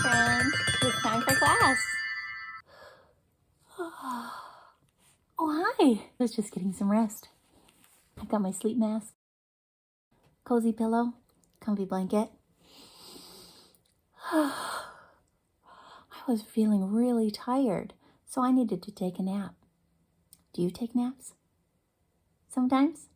friends. It's time for class. Oh, hi. I was just getting some rest. I got my sleep mask, cozy pillow, comfy blanket. I was feeling really tired, so I needed to take a nap. Do you take naps? Sometimes?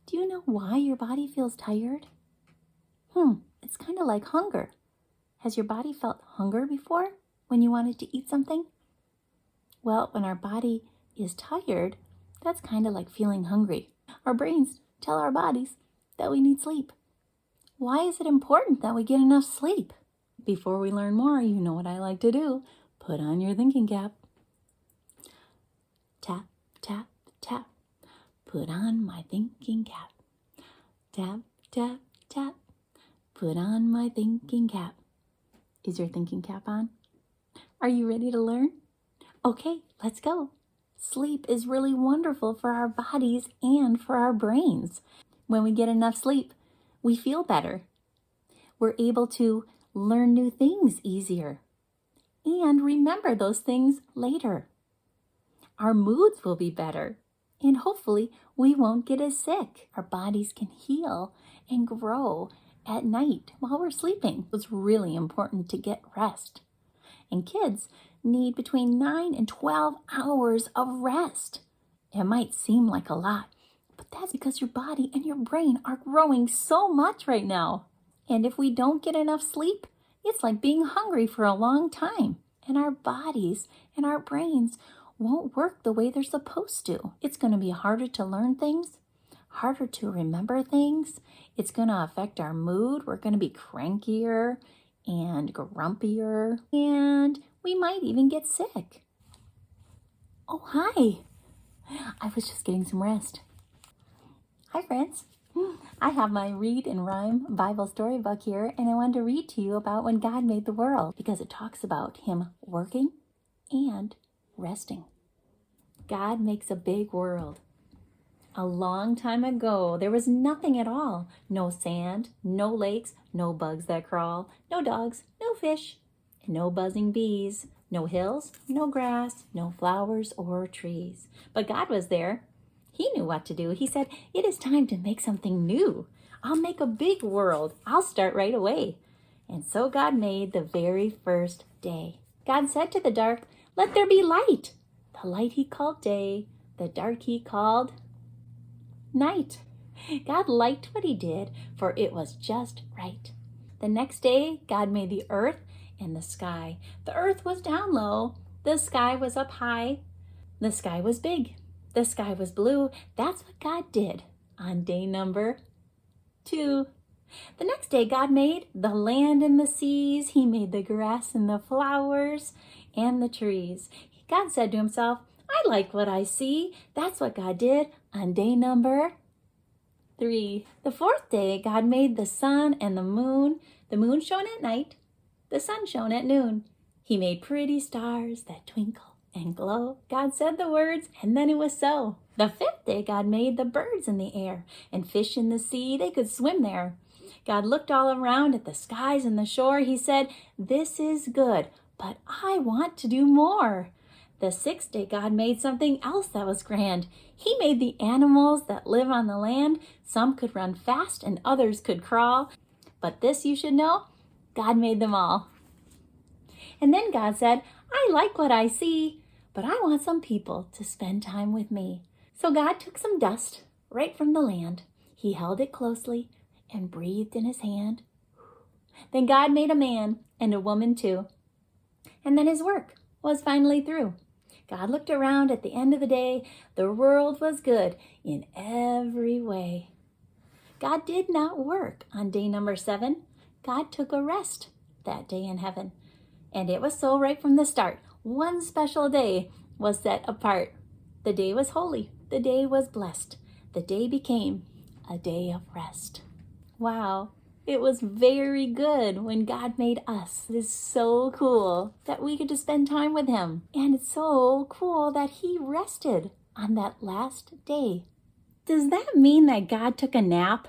Do you know why your body feels tired? It's kind of like hunger. Has your body felt hunger before when you wanted to eat something? Well, when our body is tired, that's kind of like feeling hungry. Our brains tell our bodies that we need sleep. Why is it important that we get enough sleep? Before we learn more, you know what I like to do. Put on your thinking cap. Tap, tap, tap. Put on my thinking cap. Tap, tap, tap. Put on my thinking cap. Is your thinking cap on? Are you ready to learn? Okay, let's go. Sleep is really wonderful for our bodies and for our brains. When we get enough sleep, we feel better. We're able to learn new things easier and remember those things later. Our moods will be better, and hopefully we won't get as sick. Our bodies can heal and grow at night while we're sleeping. It's really important to get rest. And kids need between 9 and 12 hours of rest. It might seem like a lot, but that's because your body and your brain are growing so much right now. And if we don't get enough sleep, it's like being hungry for a long time. And our bodies and our brains won't work the way they're supposed to. It's going to be harder to learn things, harder to remember things. It's going to affect our mood. We're going to be crankier and grumpier, and we might even get sick. Oh, hi. I was just getting some rest. Hi, friends. I have my Read and Rhyme Bible Storybook here, and I wanted to read to you about when God made the world because it talks about Him working and resting. God makes a big world. A long time ago, there was nothing at all. No sand, no lakes, no bugs that crawl, no dogs, no fish, and no buzzing bees, no hills, no grass, no flowers or trees. But God was there. He knew what to do. He said, "It is time to make something new. I'll make a big world. I'll start right away." And so God made the very first day. God said to the dark, "Let there be light." The light He called day, the dark He called night. God liked what He did, for it was just right. The next day, God made the earth and the sky. The earth was down low. The sky was up high. The sky was big. The sky was blue. That's what God did on day number 2. The next day, God made the land and the seas. He made the grass and the flowers and the trees. God said to Himself, "I like what I see." That's what God did on day number 3. The 4th day, God made the sun and the moon. The moon shone at night. The sun shone at noon. He made pretty stars that twinkle and glow. God said the words, and then it was so. The 5th day, God made the birds in the air and fish in the sea. They could swim there. God looked all around at the skies and the shore. He said, "This is good, but I want to do more." The 6th day, God made something else that was grand. He made the animals that live on the land. Some could run fast and others could crawl. But this you should know, God made them all. And then God said, "I like what I see, but I want some people to spend time with me." So God took some dust right from the land. He held it closely and breathed in His hand. Then God made a man and a woman too. And then His work was finally through. God looked around at the end of the day. The world was good in every way. God did not work on day number 7. God took a rest that day in heaven. And it was so right from the start. One special day was set apart. The day was holy. The day was blessed. The day became a day of rest. Wow. It was very good when God made us. It is so cool that we get to spend time with Him. And it's so cool that He rested on that last day. Does that mean that God took a nap?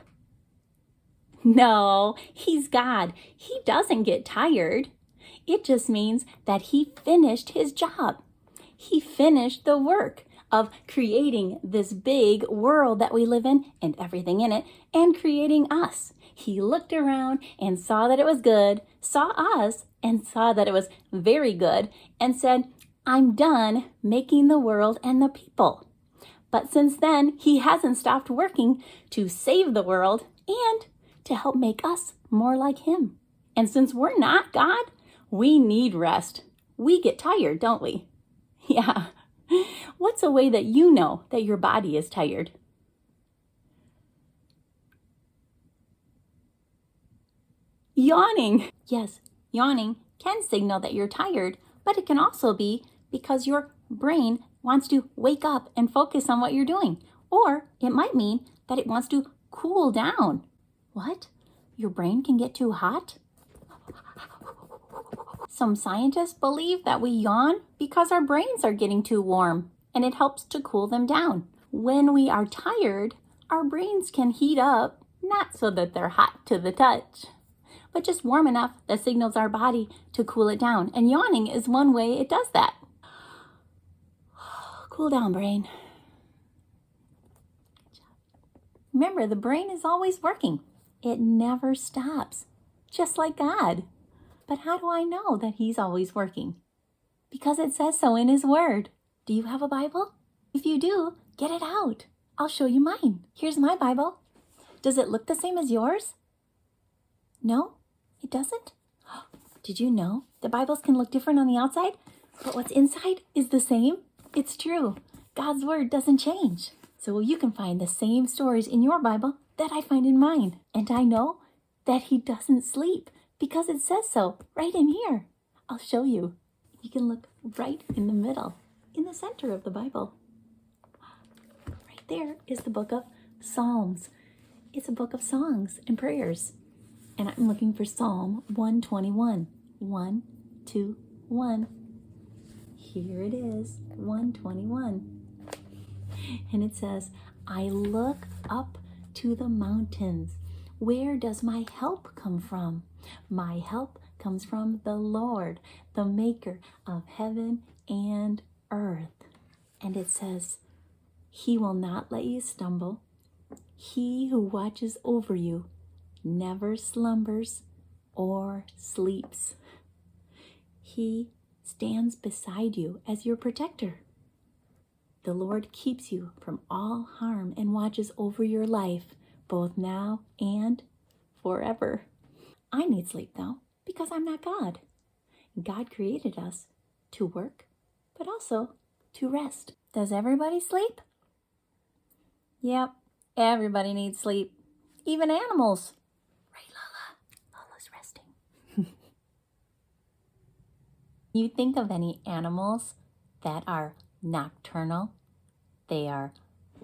No, He's God. He doesn't get tired. It just means that he finished his job. He finished the work of creating this big world that we live in and everything in it, and creating us. He looked around and saw that it was good, saw us and saw that it was very good, and said, I'm done making the world and the people. But since then, he hasn't stopped working to save the world and to help make us more like him. And since we're not God, we need rest. We get tired, don't we? Yeah. What's a way that you know that your body is tired? Yawning. Yes, yawning can signal that you're tired, but it can also be because your brain wants to wake up and focus on what you're doing. Or it might mean that it wants to cool down. What? Your brain can get too hot? Some scientists believe that we yawn because our brains are getting too warm, and it helps to cool them down. When we are tired, our brains can heat up, not so that they're hot to the touch, but just warm enough that signals our body to cool it down. And yawning is one way it does that. Cool down, brain. Remember, the brain is always working. It never stops, just like God. But how do I know that he's always working? Because it says so in his word. Do you have a Bible? If you do, get it out. I'll show you mine. Here's my Bible. Does it look the same as yours? No, it doesn't? Did you know the Bibles can look different on the outside, but what's inside is the same? It's true. God's word doesn't change. So you can find the same stories in your Bible that I find in mine. And I know that he doesn't sleep because it says so right in here. I'll show you. You can look right in the middle, in the center of the Bible. Right there is the book of Psalms. It's a book of songs and prayers. And I'm looking for Psalm 121. 1, 2, 1. Here it is, 121. And it says, I look up to the mountains. Where does my help come from? My help comes from the Lord, the maker of heaven and earth. And it says, he will not let you stumble. He who watches over you never slumbers or sleeps. He stands beside you as your protector. The Lord keeps you from all harm and watches over your life, both now and forever. I need sleep, though, because I'm not God. God created us to work, but also to rest. Does everybody sleep? Yep, everybody needs sleep. Even animals. Right, Lola? Lola's resting. You think of any animals that are nocturnal? They are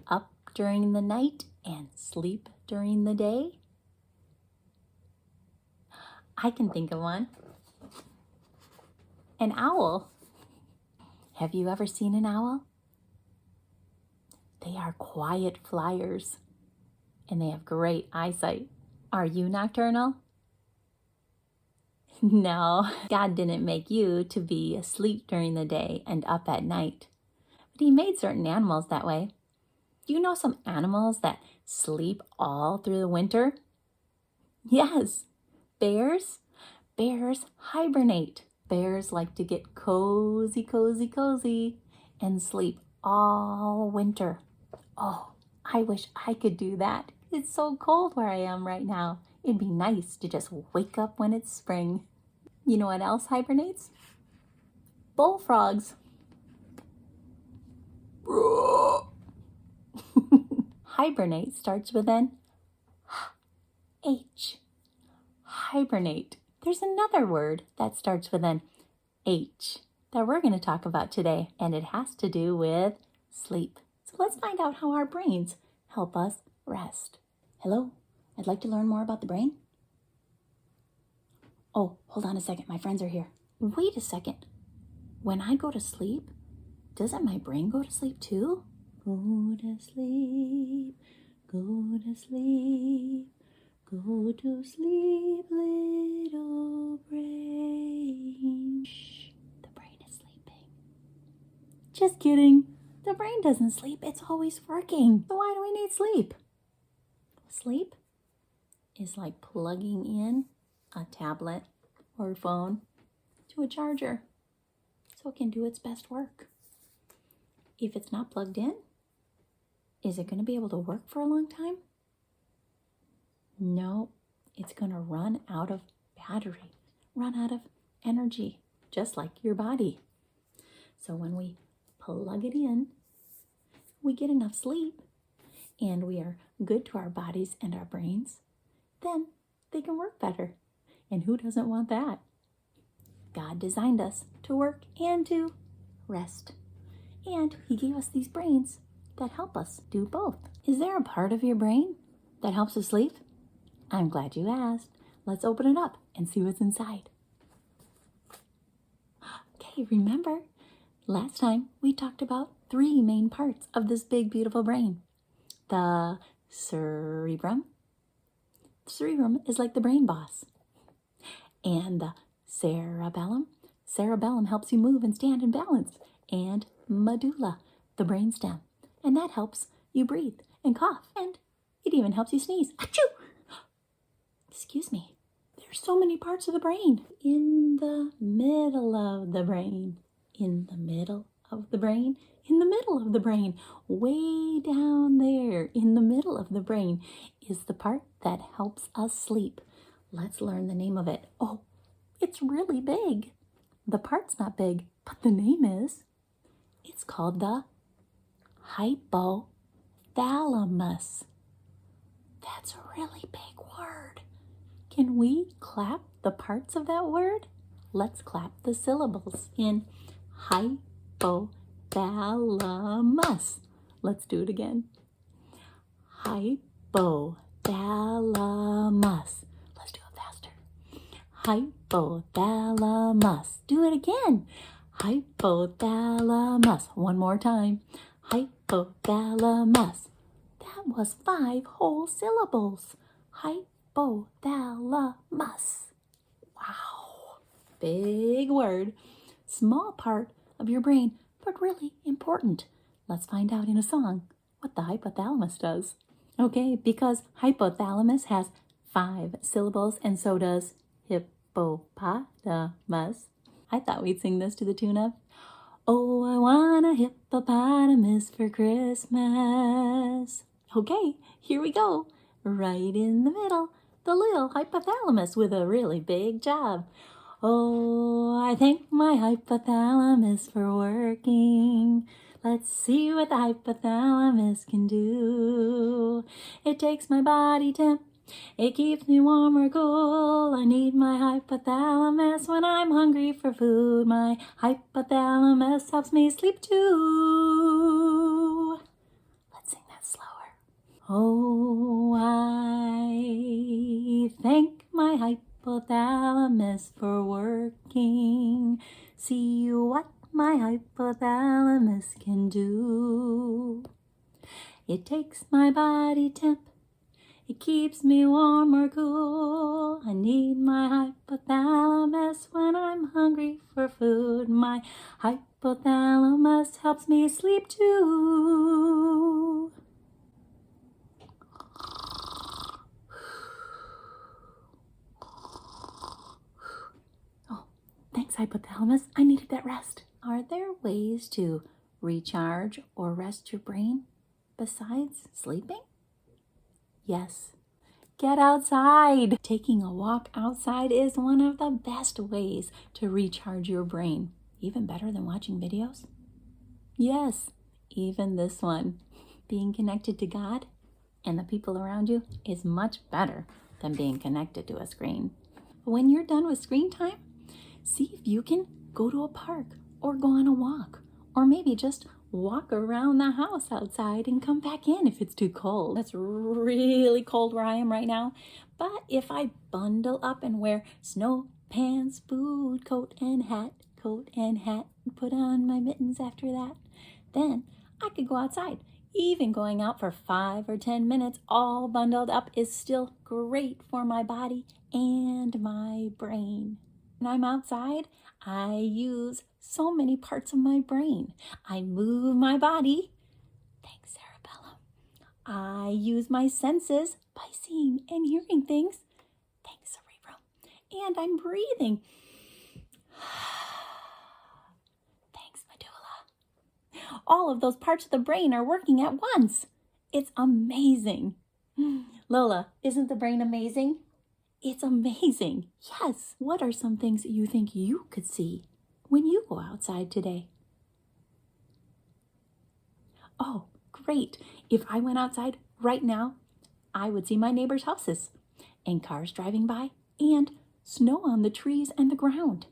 up during the night and sleep during the day. I can think of one. An owl. Have you ever seen an owl? They are quiet flyers, and they have great eyesight. Are you nocturnal? No, God didn't make you to be asleep during the day and up at night. But he made certain animals that way. Do you know some animals that sleep all through the winter? Yes, bears. Bears hibernate. Bears like to get cozy, cozy, cozy and sleep all winter. Oh, I wish I could do that. It's so cold where I am right now. It'd be nice to just wake up when it's spring. You know what else hibernates? Bullfrogs. Hibernate starts with an H. Hibernate. There's another word that starts with an H that we're going to talk about today, and it has to do with sleep. So let's find out how our brains help us rest. Hello, I'd like to learn more about the brain. Oh, hold on a second, my friends are here. Wait a second. When I go to sleep, doesn't my brain go to sleep too? Go to sleep, go to sleep, go to sleep, little brain. Just kidding. The brain doesn't sleep. It's always working. So why do we need sleep? Sleep is like plugging in a tablet or phone to a charger so it can do its best work. If it's not plugged in, is it going to be able to work for a long time? No, it's going to run out of battery, run out of energy, just like your body. So when we plug it in, we get enough sleep, and we are good to our bodies and our brains, then they can work better. And who doesn't want that? God designed us to work and to rest. And He gave us these brains that help us do both. Is there a part of your brain that helps us sleep? I'm glad you asked. Let's open it up and see what's inside. Okay, remember, last time we talked about 3 main parts of this big, beautiful brain. The cerebrum. The cerebrum is like the brain boss. And the cerebellum. Cerebellum helps you move and stand and balance. And medulla, the brainstem. And that helps you breathe and cough. And it even helps you sneeze. Achoo! Excuse me. There's so many parts of the brain. In the middle of the brain. In the middle of the brain. In the middle of the brain. Way down there in the middle of the brain is the part that helps us sleep. Let's learn the name of it. Oh, it's really big. The part's not big, but the name is. It's called the Hypothalamus. That's a really big word. Can we clap the parts of that word? Let's clap the syllables in hypothalamus. Let's do it again. Hypothalamus. Let's do it faster. Hypothalamus. Do it again. Hypothalamus. One more time. Hypothalamus. That was 5 whole syllables. Hypothalamus. Wow. Big word. Small part of your brain, but really important. Let's find out in a song what the hypothalamus does. Okay, because hypothalamus has 5 syllables, and so does hippopotamus. I thought we'd sing this to the tune of, oh, I want a hippopotamus for Christmas. Okay, here we go. Right in the middle, the little hypothalamus with a really big job. Oh, I thank my hypothalamus for working. Let's see what the hypothalamus can do. It takes my body temp. It keeps me warm or cool. I need my hypothalamus when I'm hungry for food. My hypothalamus helps me sleep too. Let's sing that slower. Oh, I thank my hypothalamus for working. See what my hypothalamus can do. It takes my body temp. It keeps me warm or cool. I need my hypothalamus when I'm hungry for food. My hypothalamus helps me sleep too. Oh, thanks, hypothalamus. I needed that rest. Are there ways to recharge or rest your brain besides sleeping? Yes. Get outside. Taking a walk outside is one of the best ways to recharge your brain. Even better than watching videos? Yes, even this one. Being connected to God and the people around you is much better than being connected to a screen. When you're done with screen time, see if you can go to a park or go on a walk, or maybe just walk around the house outside and come back in if it's too cold. It's really cold where I am right now, but if I bundle up and wear snow pants, boot, coat and hat, and put on my mittens after that, then I could go outside. Even going out for 5 or 10 minutes all bundled up is still great for my body and my brain. When I'm outside, I use so many parts of my brain. I move my body. Thanks, cerebellum. I use my senses by seeing and hearing things. Thanks, cerebrum. And I'm breathing. Thanks, medulla. All of those parts of the brain are working at once. It's amazing. Lola, isn't the brain amazing? It's amazing. Yes. What are some things that you think you could see when you go outside today? Oh, great. If I went outside right now, I would see my neighbors' houses and cars driving by and snow on the trees and the ground.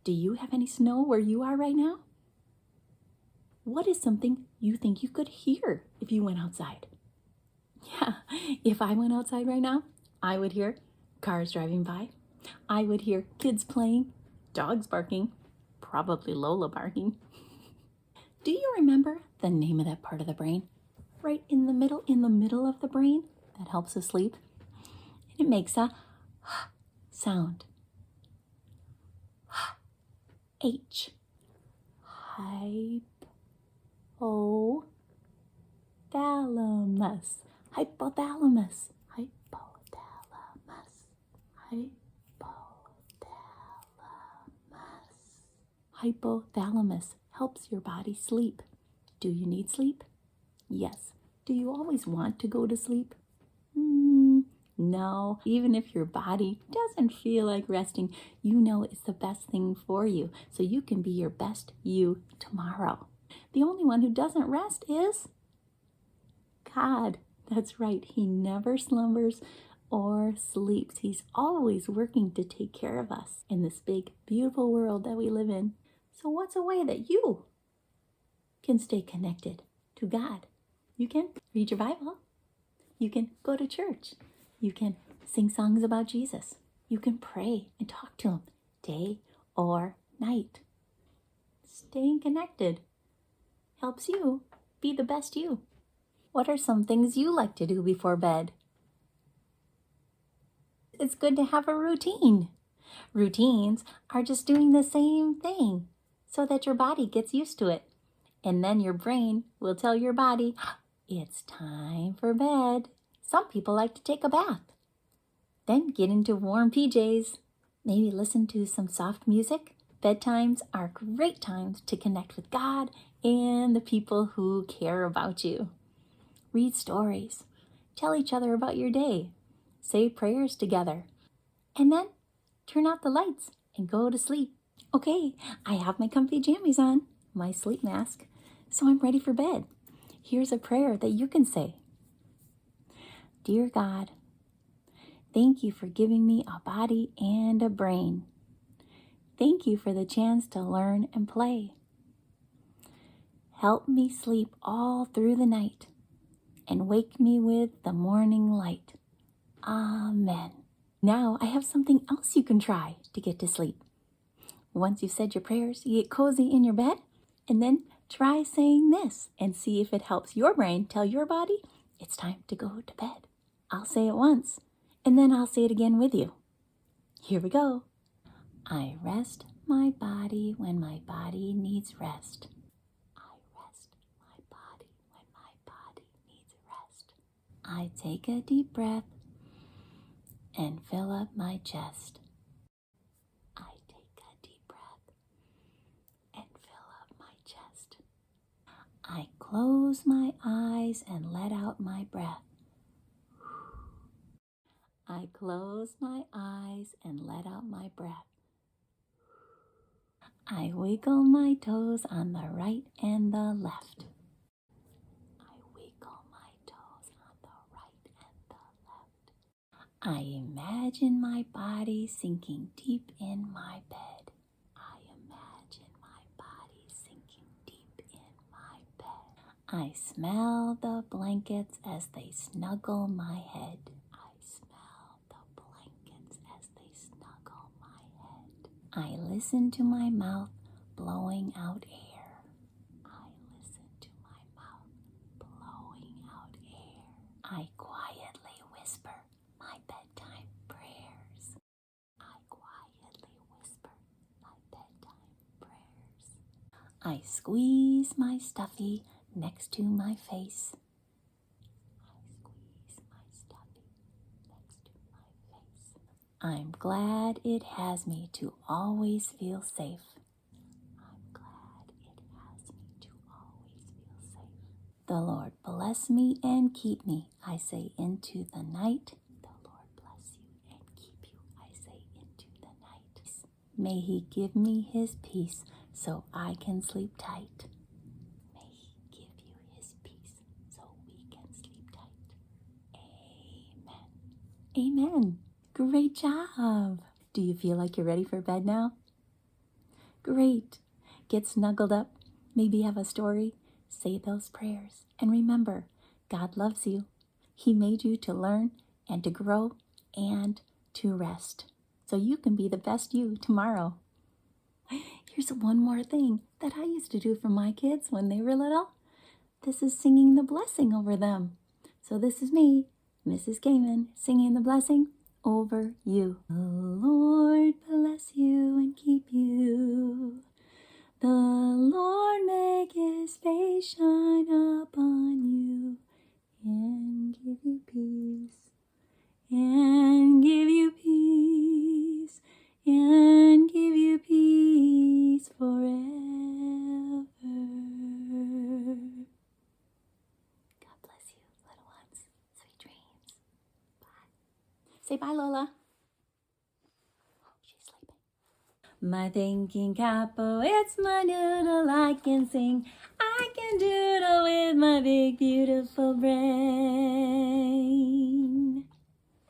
Do you have any snow where you are right now? What is something you think you could hear if you went outside? Yeah, if I went outside right now, I would hear cars driving by. I would hear kids playing, dogs barking, probably Lola barking. Do you remember the name of that part of the brain? Right in the middle of the brain that helps us sleep. And it makes a sound. H. Hypothalamus. Hypothalamus. Hypothalamus. Hypothalamus. Hypothalamus helps your body sleep. Do you need sleep? Yes. Do you always want to go to sleep? No. Even if your body doesn't feel like resting, you know it's the best thing for you, so you can be your best you tomorrow. The only one who doesn't rest is God. That's right. He never slumbers or sleeps. He's always working to take care of us in this big, beautiful world that we live in. So what's a way that you can stay connected to God? You can read your Bible. You can go to church. You can sing songs about Jesus. You can pray and talk to him day or night. Staying connected helps you be the best you. What are some things you like to do before bed? It's good to have a routine. Routines are just doing the same thing so that your body gets used to it. And then your brain will tell your body, it's time for bed. Some people like to take a bath, then get into warm PJs, maybe listen to some soft music. Bedtimes are great times to connect with God and the people who care about you. Read stories, tell each other about your day, say prayers together, and then turn out the lights and go to sleep. Okay, I have my comfy jammies on, my sleep mask, so I'm ready for bed. Here's a prayer that you can say. Dear God, thank you for giving me a body and a brain. Thank you for the chance to learn and play. Help me sleep all through the night and wake me with the morning light. Amen. Now I have something else you can try to get to sleep. Once you've said your prayers, you get cozy in your bed, and then try saying this and see if it helps your brain tell your body it's time to go to bed. I'll say it once, and then I'll say it again with you. Here we go. I rest my body when my body needs rest. I rest my body when my body needs rest. I take a deep breath and fill up my chest. I take a deep breath and fill up my chest. I close my eyes and let out my breath. I close my eyes and let out my breath. I wiggle my toes on the right and the left. I wiggle my toes on the right and the left. I imagine my body sinking deep in my bed. I imagine my body sinking deep in my bed. I smell the blankets as they snuggle my head. I smell the blankets as they snuggle my head. I listen to my mouth blowing out air. I listen to my mouth blowing out air. I quietly whisper my bedtime prayers. I quietly whisper my bedtime prayers. I squeeze my stuffy next to my face. I squeeze my stuffy next to my face. I'm glad it has me to always feel safe. I'm glad it has me to always feel safe. The Lord bless me and keep me, I say into the night. The Lord bless you and keep you, I say into the night. May He give me His peace so I can sleep tight. May He give you His peace so we can sleep tight. Amen. Amen. Great job. Do you feel like you're ready for bed now? Great. Get snuggled up. Maybe have a story. Say those prayers. And remember, God loves you. He made you to learn and to grow and to rest, so you can be the best you tomorrow. Here's one more thing that I used to do for my kids when they were little. This is singing the blessing over them. So this is me, Mrs. Kamin, singing the blessing over you. The Lord bless you and keep you. The Lord make His face shine upon you and give you peace. And give you peace. And give you peace forever. God bless you, little ones. Sweet dreams. Bye. Say bye, Lola. Oh, she's sleeping. My thinking cap, oh, it's my doodle I can sing. I can doodle with my big, beautiful brain.